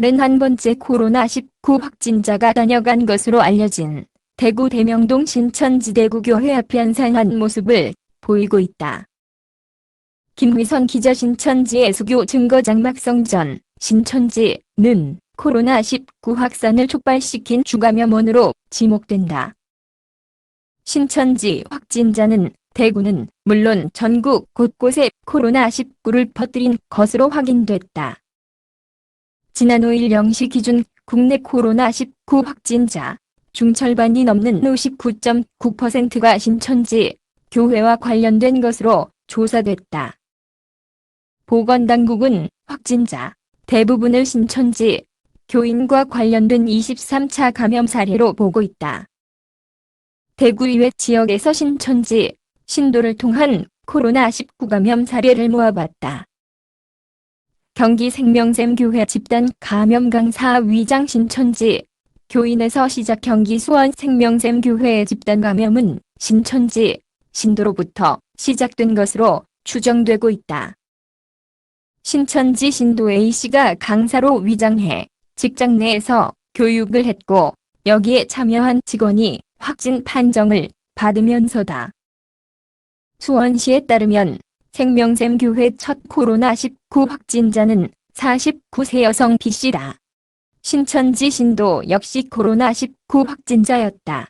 31번째 코로나19 확진자가 다녀간 것으로 알려진 대구 대명동 신천지 대구교회 앞이 한산한 모습을 보이고 있다. 김휘선 기자. 신천지의 수교 증거 장막 성전. 신천지는 코로나19 확산을 촉발시킨 주감염원으로 지목된다. 신천지 확진자는 대구는 물론 전국 곳곳에 코로나19를 퍼뜨린 것으로 확인됐다. 지난 5일 0시 기준 국내 코로나19 확진자 중 절반이 넘는 59.9%가 신천지 교회와 관련된 것으로 조사됐다. 보건당국은 확진자 대부분을 신천지 교인과 관련된 23차 감염 사례로 보고 있다. 대구 이외 지역에서 신천지 신도를 통한 코로나19 감염 사례를 모아봤다. 경기 생명샘교회 집단 감염 강사 위장. 신천지 교인에서 시작. 경기 수원 생명샘교회의 집단 감염은 신천지 신도로부터 시작된 것으로 추정되고 있다. 신천지 신도 A씨가 강사로 위장해 직장 내에서 교육을 했고 여기에 참여한 직원이 확진 판정을 받으면서다. 수원시에 따르면 생명샘교회 첫 코로나19 확진자는 49세 여성 B씨다. 신천지 신도 역시 코로나19 확진자였다.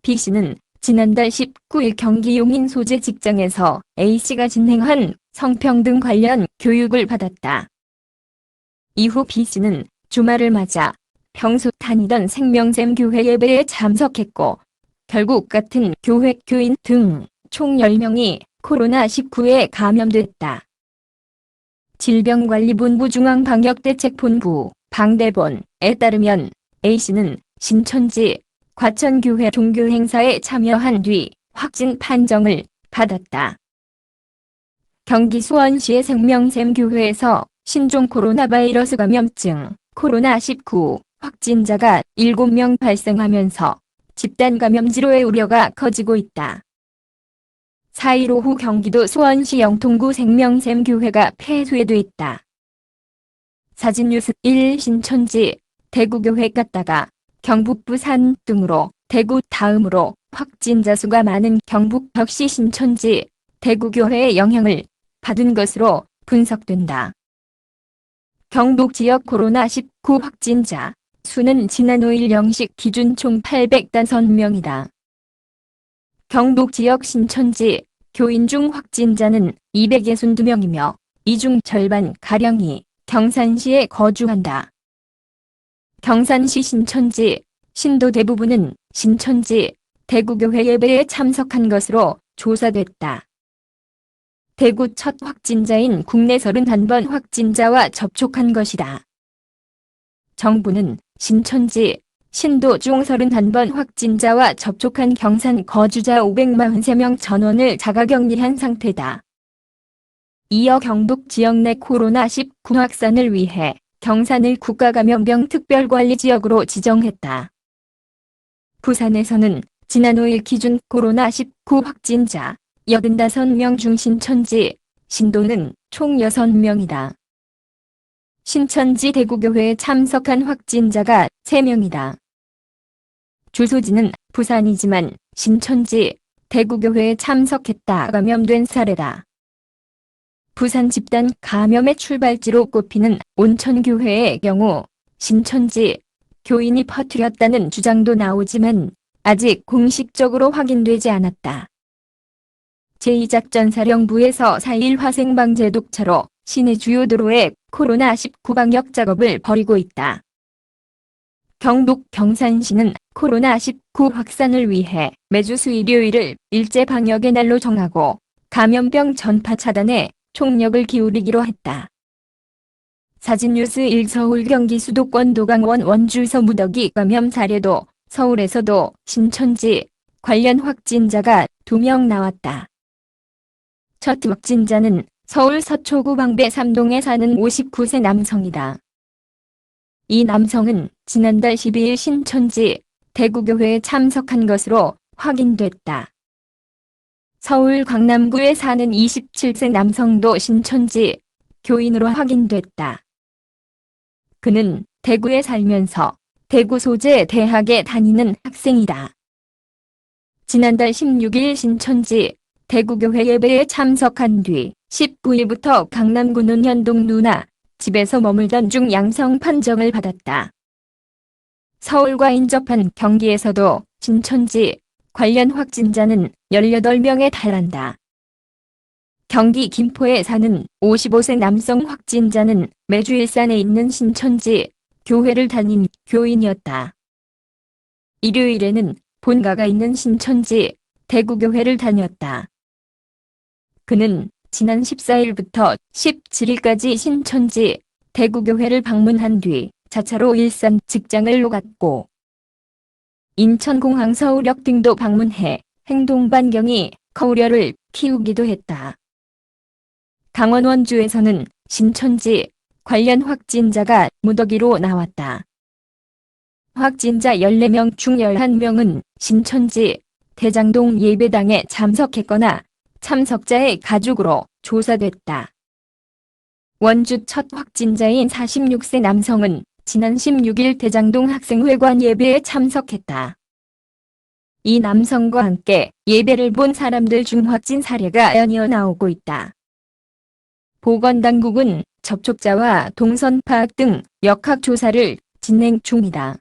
B씨는 지난달 19일 경기 용인 소재 직장에서 A씨가 진행한 성평등 관련 교육을 받았다. 이후 B씨는 주말을 맞아 평소 다니던 생명샘교회 예배에 참석했고 결국 같은 교회 교인 등 총 10명이 코로나19에 감염됐다. 질병관리본부 중앙방역대책본부 방대본에 따르면 A씨는 신천지 과천교회 종교행사에 참여한 뒤 확진 판정을 받았다. 경기 수원시의 생명샘교회에서 신종 코로나 바이러스 감염증 코로나19 확진자가 7명 발생하면서 집단 감염지로의 우려가 커지고 있다. 4일 오후 경기도 수원시 영통구 생명샘교회가 폐쇄됐다. 사진뉴스 1. 신천지 대구교회 갔다가 경북 부산 등으로 대구 다음으로 확진자 수가 많은 경북 역시 신천지 대구교회의 영향을 받은 것으로 분석된다. 경북 지역 코로나19 확진자 수는 지난 5일 0시 기준 총 805명이다. 경북 지역 신천지 교인 중 확진자는 262명이며 이 중 절반가량이 경산시에 거주한다. 경산시 신천지 신도 대부분은 신천지 대구교회 예배에 참석한 것으로 조사됐다. 대구 첫 확진자인 국내 31번 확진자와 접촉한 것이다. 정부는 신천지 신도 중 31번 확진자와 접촉한 경산 거주자 543명 전원을 자가격리한 상태다. 이어 경북 지역 내 코로나19 확산을 위해 경산을 국가감염병 특별관리지역으로 지정했다. 부산에서는 지난 5일 기준 코로나19 확진자 85명 중 신천지 신도는 총 6명이다. 신천지 대구교회에 참석한 확진자가 3명이다. 주소지는 부산이지만 신천지 대구교회에 참석했다 감염된 사례다. 부산 집단 감염의 출발지로 꼽히는 온천교회의 경우 신천지 교인이 퍼뜨렸다는 주장도 나오지만 아직 공식적으로 확인되지 않았다. 제2작전사령부에서 4일 화생방제 독차로 시내 주요 도로에 코로나19 방역 작업을 벌이고 있다. 경북 경산시는 코로나19 확산을 위해 매주 수일요일을 일제 방역의 날로 정하고 감염병 전파 차단에 총력을 기울이기로 했다. 사진뉴스 1. 서울 경기 수도권 도강원 원주에서 무더기 감염 사례도 서울에서도 신천지 관련 확진자가 2명 나왔다. 첫 확진자는 서울 서초구 방배 3동에 사는 59세 남성이다. 이 남성은 지난달 12일 신천지 대구교회에 참석한 것으로 확인됐다. 서울 강남구에 사는 27세 남성도 신천지 교인으로 확인됐다. 그는 대구에 살면서 대구 소재 대학에 다니는 학생이다. 지난달 16일 신천지 대구교회 예배에 참석한 뒤 19일부터 강남구 논현동 누나 집에서 머물던 중 양성 판정을 받았다. 서울과 인접한 경기에서도 신천지 관련 확진자는 18명에 달한다. 경기 김포에 사는 55세 남성 확진자는 매주 일산에 있는 신천지 교회를 다닌 교인이었다. 일요일에는 본가가 있는 신천지 대구교회를 다녔다. 그는 지난 14일부터 17일까지 신천지 대구교회를 방문한 뒤 자차로 일산 직장을 오갔고 인천공항 서울역 등도 방문해 행동 반경이 키우기도 했다. 강원 원주에서는 신천지 관련 확진자가 무더기로 나왔다. 확진자 14명 중 11명은 신천지 대장동 예배당에 참석했거나 참석자의 가족으로 조사됐다. 원주 첫 확진자인 46세 남성은 지난 16일 대장동 학생회관 예배에 참석했다. 이 남성과 함께 예배를 본 사람들 중 확진 사례가 연이어 나오고 있다. 보건당국은 접촉자와 동선 파악 등 역학조사를 진행 중이다.